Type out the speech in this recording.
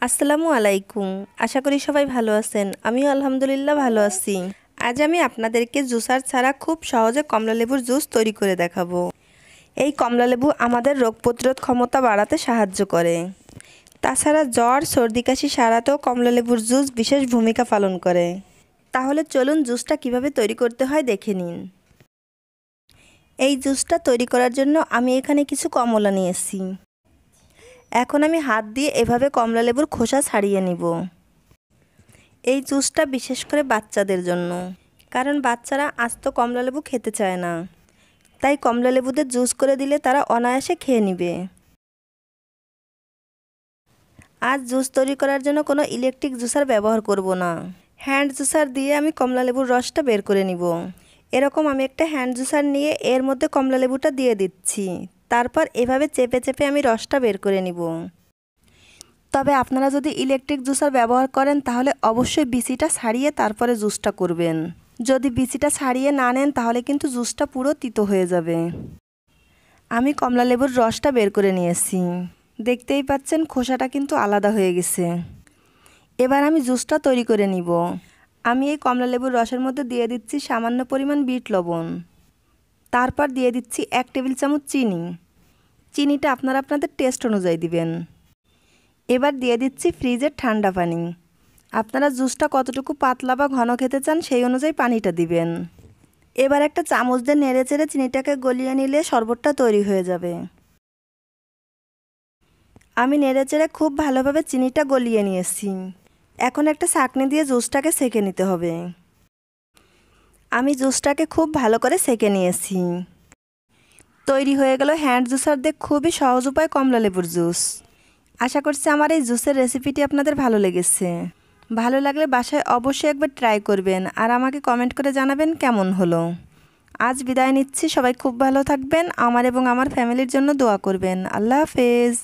আসসালামু আলাইকুম। আশা করি সবাই ভালো আছেন। আমিও আলহামদুলিল্লাহ ভালো আছি। আজ আমি আপনাদেরকে জুসার ছাড়া খুব সহজে কমলালেবুর জুস তৈরি করে দেখাবো। এই কমলালেবু আমাদের রোগ প্রতিরোধ ক্ষমতা বাড়াতে সাহায্য করে। তাছাড়া জ্বর, সর্দি, কাশি সারাতেও কমলালেবুর জুস বিশেষ ভূমিকা পালন করে। তাহলে চলুন জুসটা কিভাবে তৈরি করতে হয় দেখে নিন। এই জুসটা তৈরি করার জন্য আমি এখানে কিছু কমলা নিয়েছি। এখন আমি হাত দিয়ে এভাবে কমলালেবুর খোসা ছাড়িয়ে নিব। এই জুসটা বিশেষ করে বাচ্চাদের জন্য, কারণ বাচ্চারা আস্ত কমলালেবু খেতে চায় না। তাই কমলালেবুদের জুস করে দিলে তারা অনায়াসে খেয়ে নেবে। আজ জুস তৈরি করার জন্য কোনো ইলেকট্রিক জুসার ব্যবহার করব না। হ্যান্ড জুসার দিয়ে আমি কমলালেবুর রসটা বের করে নিব। এরকম আমি একটা হ্যান্ড জুসার নিয়ে এর মধ্যে কমলালেবুটা দিয়ে দিচ্ছি। তারপর এভাবে চেপে চেপে আমি রসটা বের করে নিব। তবে আপনারা যদি ইলেকট্রিক জুসার ব্যবহার করেন তাহলে অবশ্যই বিচিটা ছাড়িয়ে তারপরে জুসটা করবেন। যদি বিচিটা ছাড়িয়ে না নেন তাহলে কিন্তু জুসটা পুরো তিতো হয়ে যাবে। আমি কমলালেবুর রসটা বের করে নিয়েছি। দেখতেই পাচ্ছেন খোসাটা কিন্তু আলাদা হয়ে গেছে। এবার আমি জুসটা তৈরি করে নিব। আমি এই কমলালেবুর রসের মধ্যে দিয়ে দিচ্ছি সামান্য পরিমাণ বিট লবণ। তারপর দিয়ে দিচ্ছি 1 টেবিল চামচ চিনি। চিনিটা আপনারা আপনাদের টেস্ট অনুযায়ী দিবেন। এবার দিয়ে দিচ্ছি ফ্রিজের ঠান্ডা পানি। আপনারা জুসটা কতটুকু পাতলা বা ঘন খেতে চান সেই অনুযায়ী পানিটা দিবেন। এবার একটা চামচ দিয়ে নেড়ে চেড়ে চিনিটাকে গলিয়ে নিলে শরবতটা তৈরি হয়ে যাবে। আমি নেড়ে চেড়ে খুব ভালোভাবে চিনিটা গলিয়ে নিয়েছি। এখন একটা ছাঁকনি দিয়ে জুসটাকে সেঁকে নিতে হবে। আমি জুসটাকে খুব ভালো করে সেঁকে নিয়েছি। তৈরি হয়ে গেল হ্যান্ড জুসার দিয়ে খুবই সহজ উপায় কমলালেবুর জুস। আশা করছি আমার এই জুসের রেসিপিটি আপনাদের ভালো লেগেছে। ভালো লাগলে বাসায় অবশ্যই একবার ট্রাই করবেন আর আমাকে কমেন্ট করে জানাবেন কেমন হলো। আজ বিদায় নিচ্ছি। সবাই খুব ভালো থাকবেন। আমার এবং আমার ফ্যামিলির জন্য দোয়া করবেন। আল্লাহ হাফেজ।